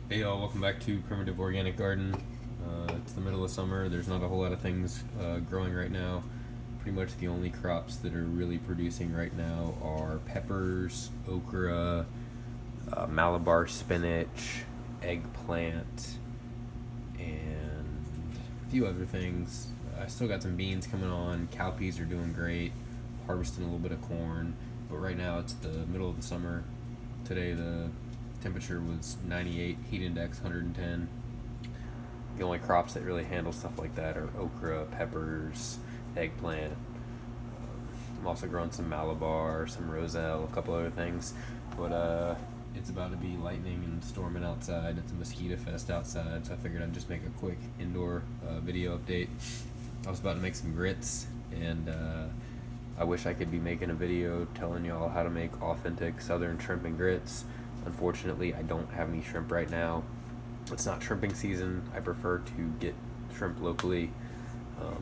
Hey y'all, welcome back to Primitive Organic Garden. It's the middle of summer. There's not a whole lot of things growing right now. Pretty much the only crops that are really producing right now are peppers, okra, Malabar spinach, eggplant, and a few other things. I still got some beans coming on. Cowpeas are doing great. Harvesting a little bit of corn. But right now it's the middle of the summer. Today the temperature was 98, heat index 110. The only crops that really handle stuff like that are okra, peppers, eggplant. I'm also growing some Malabar, some Roselle, a couple other things. But it's about to be lightning and storming outside. It's a mosquito fest outside, so I figured I'd just make a quick indoor video update. I was about to make some grits, and I wish I could be making a video telling y'all how to make authentic southern shrimp and grits. Unfortunately, I don't have any shrimp right now. It's not shrimping season. I prefer to get shrimp locally.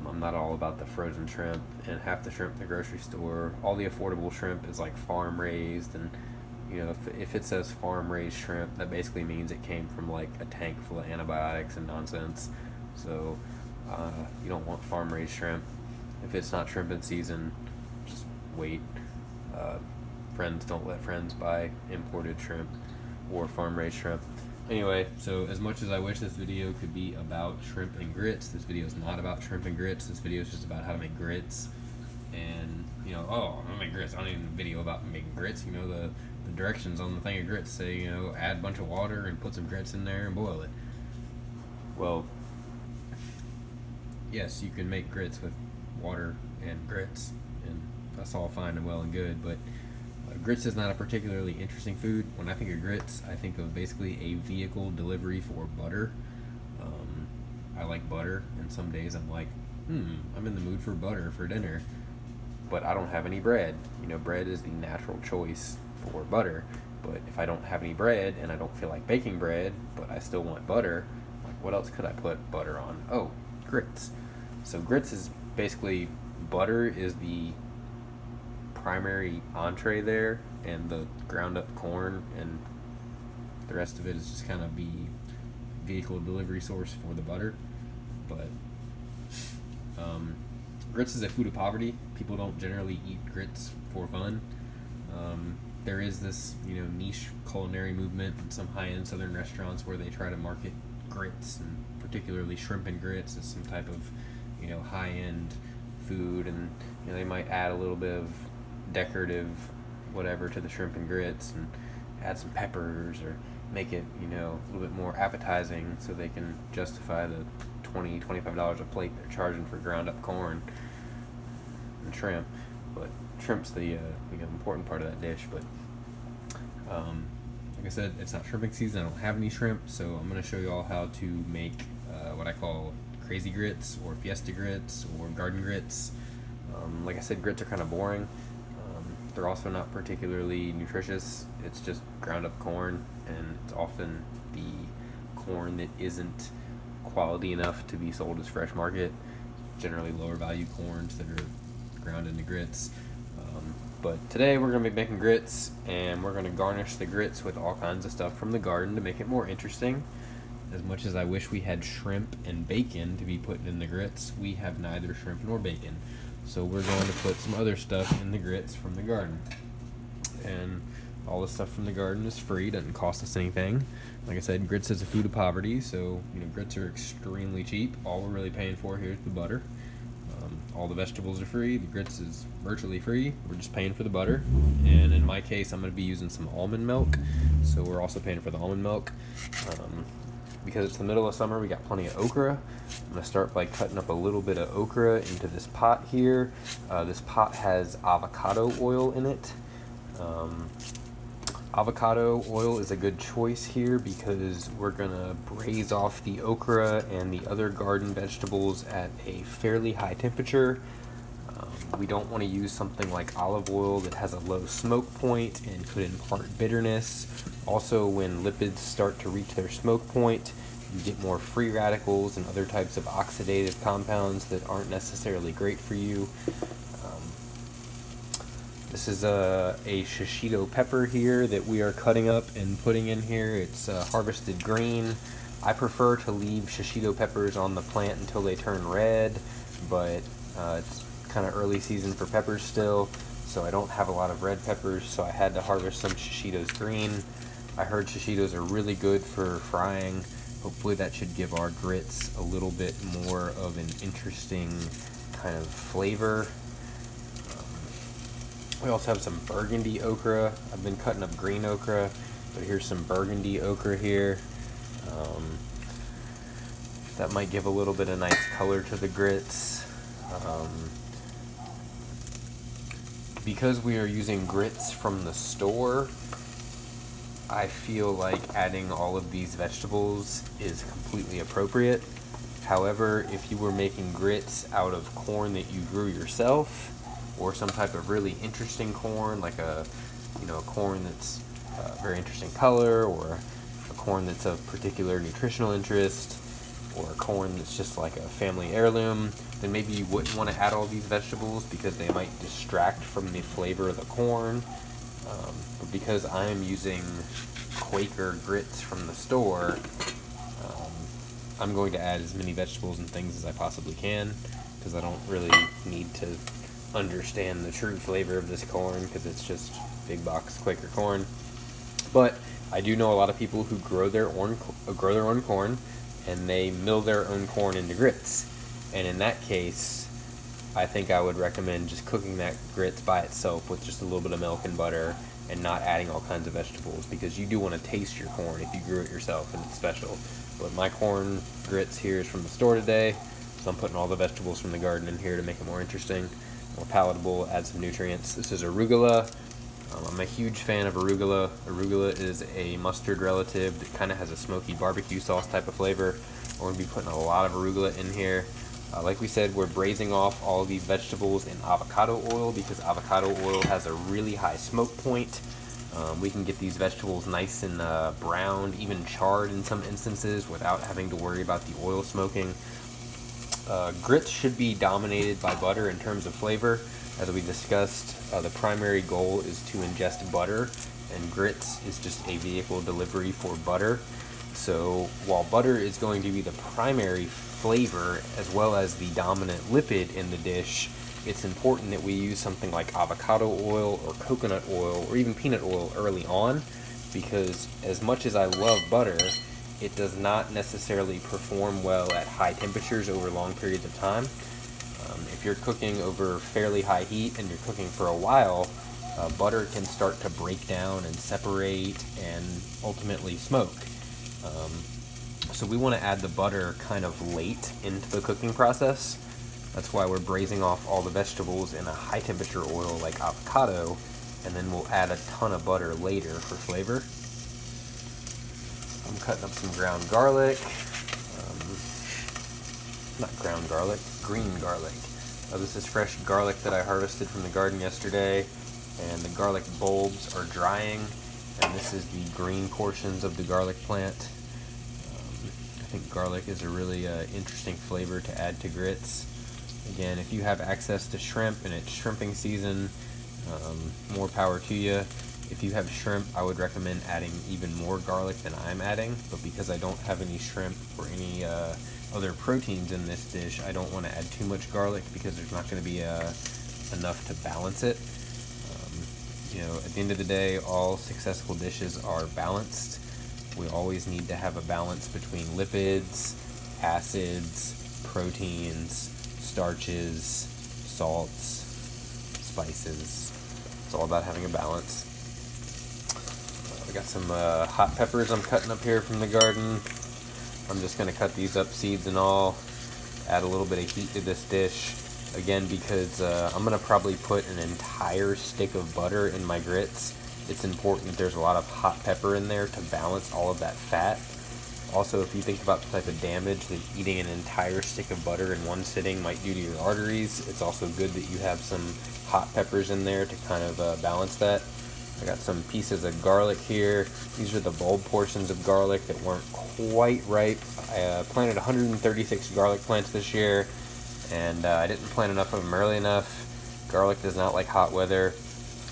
I'm not all about the frozen shrimp, and half the shrimp in the grocery store, all the affordable shrimp is like farm raised, and you know, if it says farm raised shrimp, that basically means it came from like a tank full of antibiotics and nonsense. So you don't want farm raised shrimp. If it's not shrimping season, just wait. Friends don't let friends buy imported shrimp or farm raised shrimp. Anyway, so as much as I wish this video could be about shrimp and grits, this video is not about shrimp and grits. This video is just about how to make grits. And you know, I'm gonna make grits. I don't need a video about making grits. You know, the directions on the thing of grits say, you know, add a bunch of water and put some grits in there and boil it. Well, yes, you can make grits with water and grits, and that's all fine and well and good, but grits is not a particularly interesting food. When I think of grits, I think of basically a vehicle delivery for butter. I like butter, and some days I'm like, I'm in the mood for butter for dinner, but I don't have any bread. You know, bread is the natural choice for butter, but if I don't have any bread and I don't feel like baking bread, but I still want butter, like what else could I put butter on? Oh, grits. So grits is basically, butter is the primary entree there, and the ground up corn, and the rest of it is just kind of the vehicle delivery source for the butter. But grits is a food of poverty. People don't generally eat grits for fun. There is this, you know, niche culinary movement in some high-end southern restaurants where they try to market grits, and particularly shrimp and grits, as some type of, you know, high-end food, and you know, they might add a little bit of decorative whatever to the shrimp and grits and add some peppers, or make it, you know, a little bit more appetizing so they can justify the $20-25 a plate they're charging for ground up corn and shrimp. But shrimp's the you know, important part of that dish. But like I said, it's not shrimping season. I don't have any shrimp, so I'm going to show you all how to make what I call crazy grits, or fiesta grits, or garden grits. Like I said, grits are kind of boring. They're also not particularly nutritious. It's just ground up corn, and it's often the corn that isn't quality enough to be sold as fresh market. Generally lower value corns that are ground into grits. But today we're going to be making grits, and we're going to garnish the grits with all kinds of stuff from the garden to make it more interesting. As much as I wish we had shrimp and bacon to be put in the grits, we have neither shrimp nor bacon. So we're going to put some other stuff in the grits from the garden. And all the stuff from the garden is free, doesn't cost us anything. Like I said, grits is a food of poverty, so you know, grits are extremely cheap. All we're really paying for here is the butter. All the vegetables are free. The grits is virtually free. We're just paying for the butter. And in my case, I'm going to be using some almond milk. So we're also paying for the almond milk. Because it's the middle of summer, we got plenty of okra. I'm going to start by cutting up a little bit of okra into this pot here. This pot has avocado oil in it. Avocado oil is a good choice here because we're going to braise off the okra and the other garden vegetables at a fairly high temperature. We don't want to use something like olive oil that has a low smoke point and could impart bitterness. Also, when lipids start to reach their smoke point, you get more free radicals and other types of oxidative compounds that aren't necessarily great for you. This is a shishito pepper here that we are cutting up and putting in here. It's harvested green. I prefer to leave shishito peppers on the plant until they turn red, but it's kind of early season for peppers still, so I don't have a lot of red peppers, so I had to harvest some shishitos green. I heard shishitos are really good for frying. Hopefully that should give our grits a little bit more of an interesting kind of flavor. We also have some burgundy okra. I've been cutting up green okra, but here's some burgundy okra here. That might give a little bit of nice color to the grits. Because we are using grits from the store, I feel like adding all of these vegetables is completely appropriate. However, if you were making grits out of corn that you grew yourself, or some type of really interesting corn, like a corn that's very interesting color, or a corn that's of particular nutritional interest, or a corn that's just like a family heirloom, then maybe you wouldn't want to add all these vegetables because they might distract from the flavor of the corn. But because I am using Quaker grits from the store, I'm going to add as many vegetables and things as I possibly can, because I don't really need to understand the true flavor of this corn because it's just big box Quaker corn. But I do know a lot of people who grow their own corn, and they mill their own corn into grits. And in that case, I think I would recommend just cooking that grits by itself with just a little bit of milk and butter and not adding all kinds of vegetables, because you do want to taste your corn if you grew it yourself and it's special. But my corn grits here is from the store today, so I'm putting all the vegetables from the garden in here to make it more interesting, more palatable, add some nutrients. This is arugula. I'm a huge fan of arugula. Arugula is a mustard relative that kind of has a smoky barbecue sauce type of flavor. We're going to be putting a lot of arugula in here. Like we said, we're braising off all of these vegetables in avocado oil because avocado oil has a really high smoke point. We can get these vegetables nice and browned, even charred in some instances, without having to worry about the oil smoking. Grits should be dominated by butter in terms of flavor. As we discussed, the primary goal is to ingest butter, and grits is just a vehicle delivery for butter. So while butter is going to be the primary flavor as well as the dominant lipid in the dish, it's important that we use something like avocado oil or coconut oil or even peanut oil early on, because as much as I love butter, it does not necessarily perform well at high temperatures over long periods of time. If you're cooking over fairly high heat and you're cooking for a while, butter can start to break down and separate and ultimately smoke. So we want to add the butter kind of late into the cooking process. That's why we're braising off all the vegetables in a high temperature oil like avocado, and then we'll add a ton of butter later for flavor. I'm cutting up some ground garlic. Not ground garlic, green garlic. This is fresh garlic that I harvested from the garden yesterday, and the garlic bulbs are drying, and this is the green portions of the garlic plant. I think garlic is a really interesting flavor to add to grits. Again, if you have access to shrimp and it's shrimping season, more power to you. If you have shrimp, I would recommend adding even more garlic than I'm adding, but because I don't have any shrimp or any other proteins in this dish, I don't want to add too much garlic because there's not going to be enough to balance it. At the end of the day, all successful dishes are balanced. We always need to have a balance between lipids, acids, proteins, starches, salts, spices. It's all about having a balance. I got some hot peppers I'm cutting up here from the garden. I'm just going to cut these up, seeds and all, add a little bit of heat to this dish. Again, because I'm going to probably put an entire stick of butter in my grits, it's important that there's a lot of hot pepper in there to balance all of that fat. Also, if you think about the type of damage that eating an entire stick of butter in one sitting might do to your arteries, it's also good that you have some hot peppers in there to kind of balance that. I got some pieces of garlic here. These are the bulb portions of garlic that weren't quite ripe. I planted 136 garlic plants this year, and I didn't plant enough of them early enough. Garlic does not like hot weather.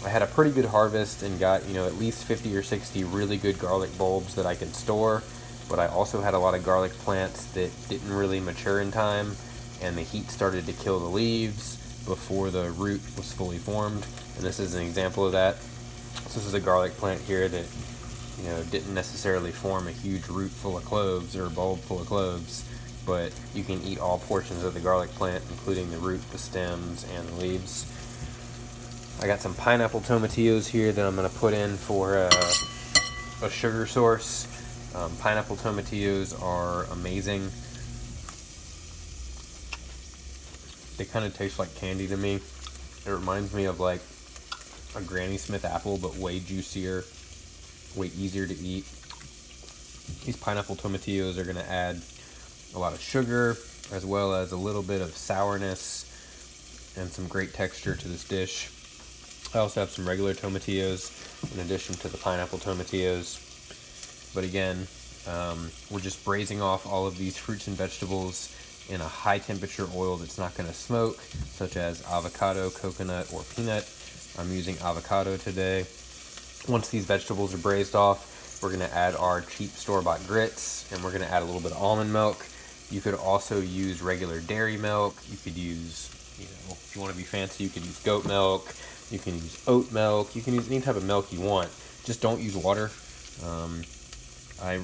I had a pretty good harvest and got, you know, at least 50 or 60 really good garlic bulbs that I could store, but I also had a lot of garlic plants that didn't really mature in time, and the heat started to kill the leaves before the root was fully formed, and this is an example of that. So this is a garlic plant here that, you know, didn't necessarily form a huge root full of cloves or a bulb full of cloves, but you can eat all portions of the garlic plant, including the root, the stems, and the leaves. I got some pineapple tomatillos here that I'm going to put in for a sugar source. Pineapple tomatillos are amazing. They kind of taste like candy to me. It reminds me of like a Granny Smith apple, but way juicier, way easier to eat. These pineapple tomatillos are going to add a lot of sugar, as well as a little bit of sourness and some great texture to this dish. I also have some regular tomatillos in addition to the pineapple tomatillos. But again, we're just braising off all of these fruits and vegetables in a high temperature oil that's not going to smoke, such as avocado, coconut, or peanut. I'm using avocado today. Once these vegetables are braised off, we're going to add our cheap store-bought grits, and we're going to add a little bit of almond milk. You could also use regular dairy milk. You could use, you know, if you want to be fancy, you could use goat milk. You can use oat milk. You can use any type of milk you want. Just don't use water. I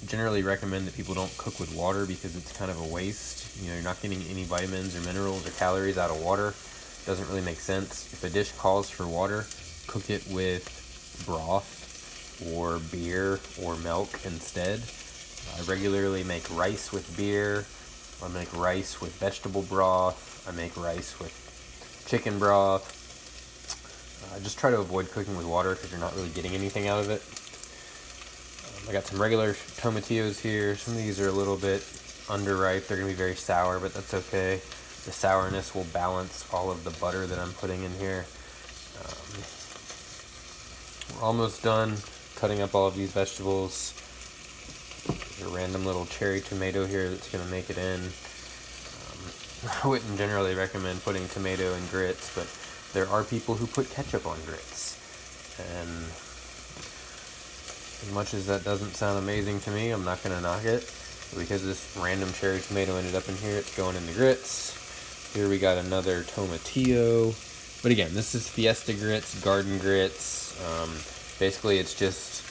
generally recommend that people don't cook with water because it's kind of a waste. You know, you're not getting any vitamins or minerals or calories out of water. It doesn't really make sense. If a dish calls for water, cook it with broth or beer or milk instead. I regularly make rice with beer. I make rice with vegetable broth. I make rice with chicken broth. I just try to avoid cooking with water because you're not really getting anything out of it. I got some regular tomatillos here. Some of these are a little bit underripe. They're going to be very sour, but that's okay. The sourness will balance all of the butter that I'm putting in here. We're almost done cutting up all of these vegetables. There's a random little cherry tomato here that's going to make it in. I wouldn't generally recommend putting tomato in grits, but there are people who put ketchup on grits. And as much as that doesn't sound amazing to me, I'm not going to knock it. Because this random cherry tomato ended up in here, it's going in the grits. Here we got another tomatillo. But again, this is Fiesta grits, garden grits. Basically, it's just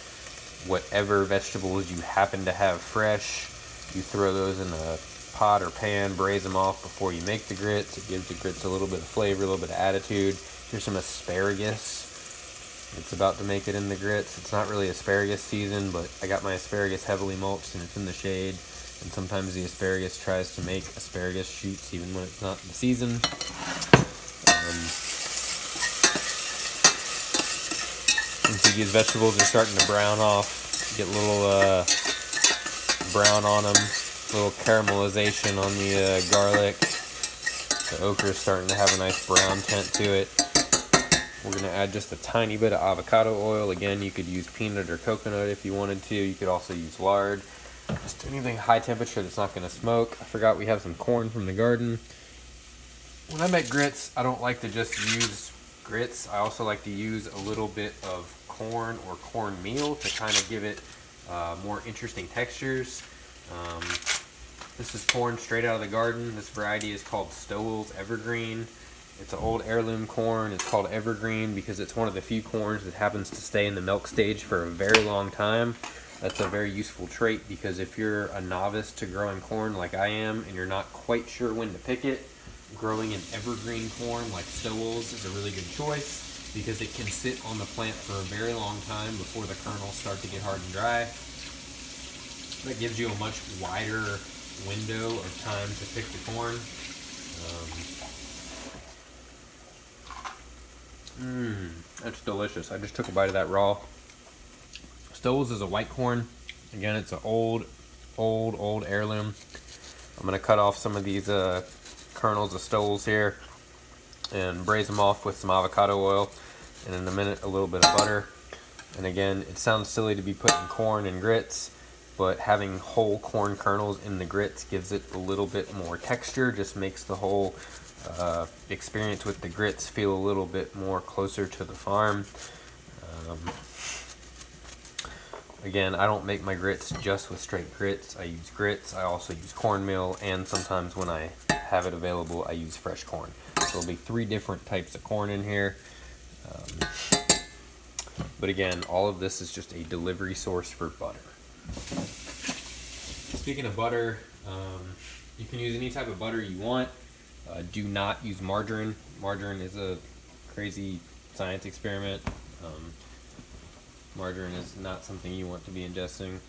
whatever vegetables you happen to have fresh. You throw those in a pot or pan, braise them off before you make the grits. It gives the grits a little bit of flavor, a little bit of attitude. Here's some asparagus. It's about to make it in the grits. It's not really asparagus season, but I got my asparagus heavily mulched and it's in the shade. And sometimes the asparagus tries to make asparagus shoots even when it's not in the season. You can see these vegetables are starting to brown off. Get a little brown on them. A little caramelization on the garlic. The okra is starting to have a nice brown tint to it. We're going to add just a tiny bit of avocado oil. Again, you could use peanut or coconut if you wanted to. You could also use lard. Just anything high temperature that's not going to smoke. I forgot we have some corn from the garden. When I make grits, I don't like to just use grits. I also like to use a little bit of corn or cornmeal to kind of give it more interesting textures. This is corn straight out of the garden. This variety is called Stowell's Evergreen. It's an old heirloom corn. It's called evergreen because it's one of the few corns that happens to stay in the milk stage for a very long time. That's a very useful trait because if you're a novice to growing corn like I am and you're not quite sure when to pick it, growing an evergreen corn like Stowell's is a really good choice because it can sit on the plant for a very long time before the kernels start to get hard and dry. That gives you a much wider window of time to pick the corn. That's delicious. I just took a bite of that raw. Stowell's is a white corn. Again, it's an old heirloom. I'm going to cut off some of these kernels of Stowell's here and braise them off with some avocado oil, and in a minute a little bit of butter. And again, it sounds silly to be putting corn in grits, but having whole corn kernels in the grits gives it a little bit more texture, just makes the whole experience with the grits feel a little bit more closer to the farm. Again, I don't make my grits just with straight grits. I use grits, I also use cornmeal, and sometimes when I have it available, I use fresh corn. So there'll be 3 different types of corn in here. But again, all of this is just a delivery source for butter. Speaking of butter, you can use any type of butter you want. Do not use margarine. Margarine is a crazy science experiment. Margarine is not something you want to be ingesting.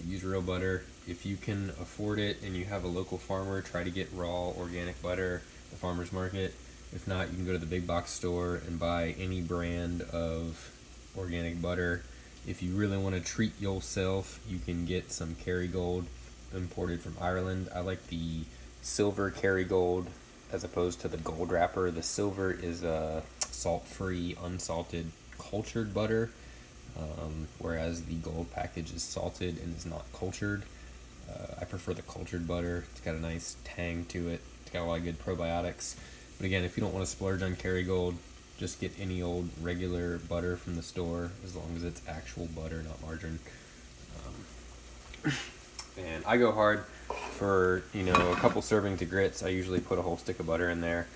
Use real butter. If you can afford it and you have a local farmer, try to get raw organic butter at the farmer's market. If not, you can go to the big box store and buy any brand of organic butter. If you really want to treat yourself, you can get some Kerrygold imported from Ireland. I like the silver Kerrygold as opposed to the gold wrapper. The silver is a salt-free, unsalted, cultured butter, whereas the gold package is salted and is not cultured. I prefer the cultured butter. It's got a nice tang to it. It's got a lot of good probiotics. But again, if you don't want to splurge on Kerrygold, just get any old regular butter from the store, as long as it's actual butter, not margarine. And I go hard for, a couple servings of grits. I usually put a whole stick of butter in there,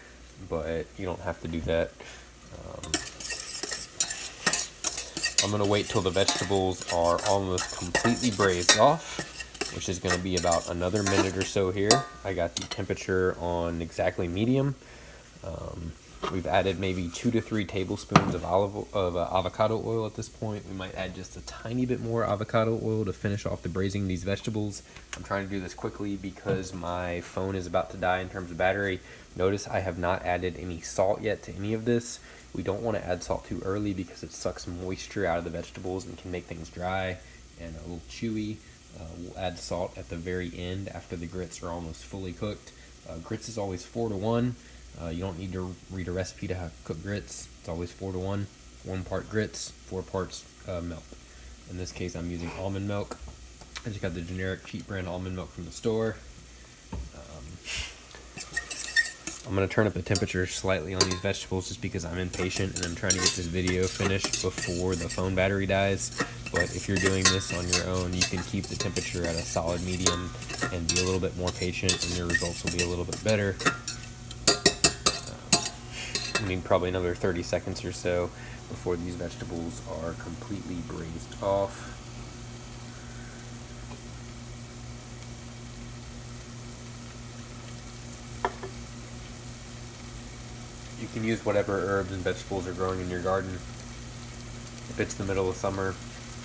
but you don't have to do that. I'm going to wait till the vegetables are almost completely braised off, which is going to be about another minute or so here. I got the temperature on exactly medium. We've added maybe 2 to 3 tablespoons of avocado oil at this point. We might add just a tiny bit more avocado oil to finish off the braising of these vegetables. I'm trying to do this quickly because my phone is about to die in terms of battery. Notice I have not added any salt yet to any of this. We don't want to add salt too early because it sucks moisture out of the vegetables and can make things dry and a little chewy. We'll add salt at the very end after the grits are almost fully cooked. Grits is always 4-to-1. You don't need to read a recipe to cook grits. It's always 4-to-1. 1 part grits, 4 parts milk. In this case, I'm using almond milk. I just got the generic cheap brand almond milk from the store. I'm going to turn up the temperature slightly on these vegetables just because I'm impatient and I'm trying to get this video finished before the phone battery dies. But if you're doing this on your own, you can keep the temperature at a solid medium and be a little bit more patient, and your results will be a little bit better. I need probably another 30 seconds or so before these vegetables are completely braised off. You can use whatever herbs and vegetables are growing in your garden. If it's the middle of summer,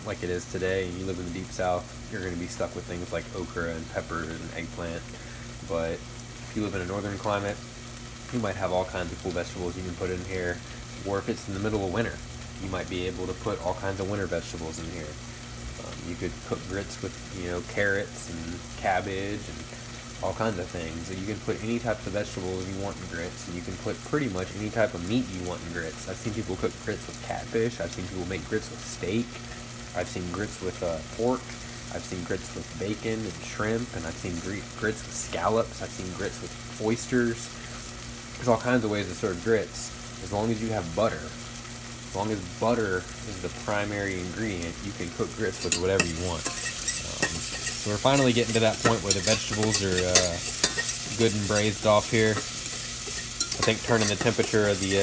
like it is today, and you live in the deep south, you're going to be stuck with things like okra and peppers and eggplant. But if you live in a northern climate, you might have all kinds of cool vegetables you can put in here. Or if it's in the middle of winter, you might be able to put all kinds of winter vegetables in here. You could cook grits with, carrots and cabbage and all kinds of things. You can put any types of vegetables you want in grits, and you can put pretty much any type of meat you want in grits. I've seen people cook grits with catfish. I've seen people make grits with steak. I've seen grits with pork. I've seen grits with bacon and shrimp, and I've seen grits with scallops. I've seen grits with oysters. There's all kinds of ways to serve grits, as long as you have butter. As long as butter is the primary ingredient, you can cook grits with whatever you want. So we're finally getting to that point where the vegetables are good and braised off here. I think turning the temperature of the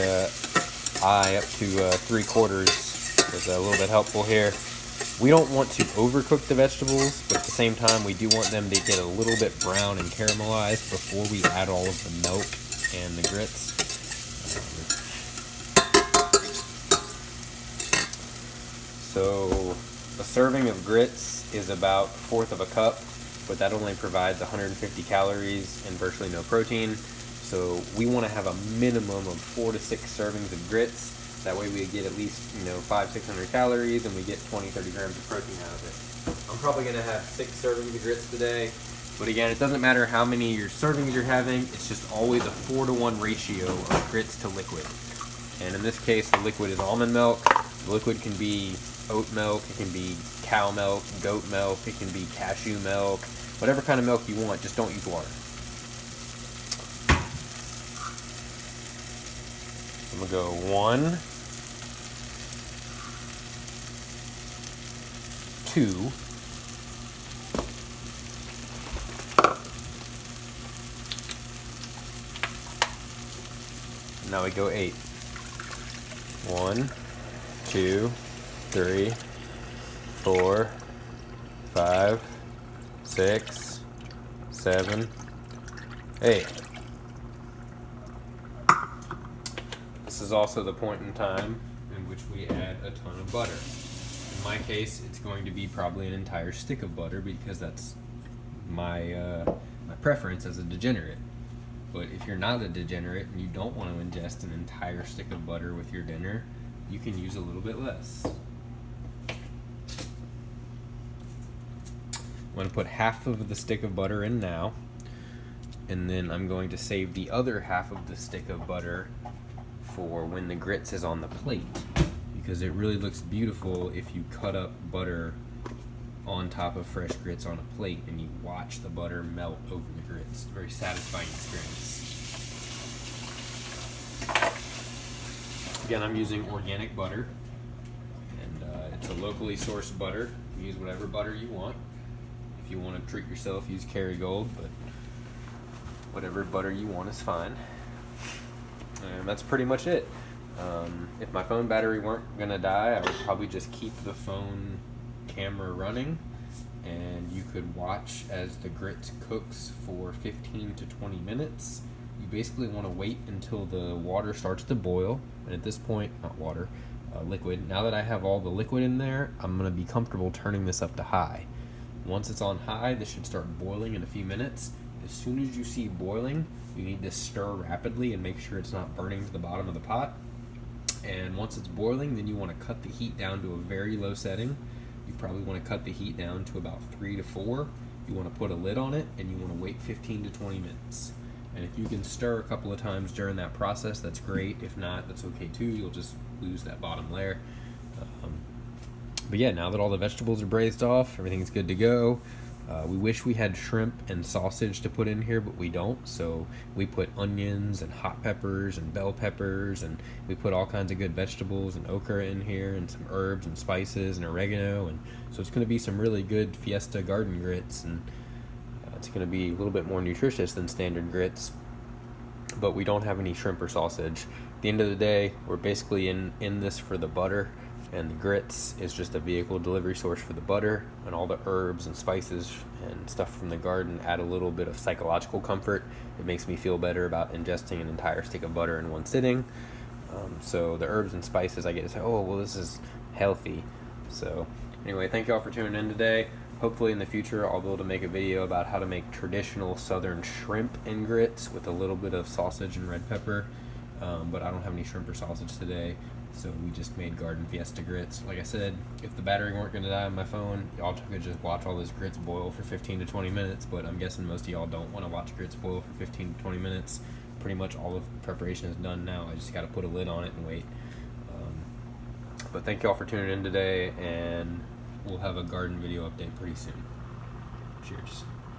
eye up to 3/4 is a little bit helpful here. We don't want to overcook the vegetables, but at the same time, we do want them to get a little bit brown and caramelized before we add all of the milk and the grits. So a serving of grits is about 1/4 of a cup, but that only provides 150 calories and virtually no protein. So we want to have a minimum of 4 to 6 servings of grits. That way we get at least 500-600 calories, and we get 20-30 grams of protein out of it. I'm probably going to have 6 servings of grits today. But again, it doesn't matter how many your servings you're having, it's just always a 4-to-1 ratio of grits to liquid. And in this case, the liquid is almond milk. The liquid can be oat milk, it can be cow milk, goat milk, it can be cashew milk, whatever kind of milk you want, just don't use water. I'm gonna go 1, 2, now we go 8. 1, 2, 3, 4, 5, 6, 7, 8. This is also the point in time in which we add a ton of butter. In my case, it's going to be probably an entire stick of butter because that's my preference as a degenerate. But if you're not a degenerate and you don't want to ingest an entire stick of butter with your dinner, you can use a little bit less. I'm going to put half of the stick of butter in now, and then I'm going to save the other half of the stick of butter for when the grits is on the plate, because it really looks beautiful if you cut up butter on top of fresh grits on a plate and you watch the butter melt over the grits. Very satisfying experience. Again, I'm using organic butter, and it's a locally sourced butter. You use whatever butter you want. If you want to treat yourself, use Kerrygold, but whatever butter you want is fine. And that's pretty much it. If my phone battery weren't gonna die, I would probably just keep the phone camera running, and you could watch as the grits cooks for 15 to 20 minutes. You basically want to wait until the water starts to boil, and at this point, not water, liquid. Now that I have all the liquid in there, I'm going to be comfortable turning this up to high. Once it's on high, this should start boiling in a few minutes. As soon as you see boiling, you need to stir rapidly and make sure it's not burning to the bottom of the pot. And once it's boiling, then you want to cut the heat down to a very low setting. You probably want to cut the heat down to about 3 to 4. You want to put a lid on it, and you want to wait 15 to 20 minutes. And if you can stir a couple of times during that process, that's great. If not, that's okay too. You'll just lose that bottom layer. But yeah, now that all the vegetables are braised off, everything's good to go. We wish we had shrimp and sausage to put in here, but we don't. So we put onions and hot peppers and bell peppers, and we put all kinds of good vegetables and okra in here, and some herbs and spices and oregano. And so it's going to be some really good Fiesta garden grits, and it's going to be a little bit more nutritious than standard grits. But we don't have any shrimp or sausage. At the end of the day, we're basically in this for the butter. And the grits is just a vehicle delivery source for the butter, and all the herbs and spices and stuff from the garden add a little bit of psychological comfort. It makes me feel better about ingesting an entire stick of butter in one sitting. So the herbs and spices, I get to say, oh, well, this is healthy. So anyway, thank you all for tuning in today. Hopefully in the future I'll be able to make a video about how to make traditional southern shrimp and grits with a little bit of sausage and red pepper. But I don't have any shrimp or sausage today, so we just made garden Fiesta grits. Like I said, if the battery weren't going to die on my phone, y'all could just watch all those grits boil for 15 to 20 minutes, but I'm guessing most of y'all don't want to watch grits boil for 15 to 20 minutes. Pretty much all of the preparation is done now. I just got to put a lid on it and wait. But thank y'all for tuning in today, and we'll have a garden video update pretty soon. Cheers.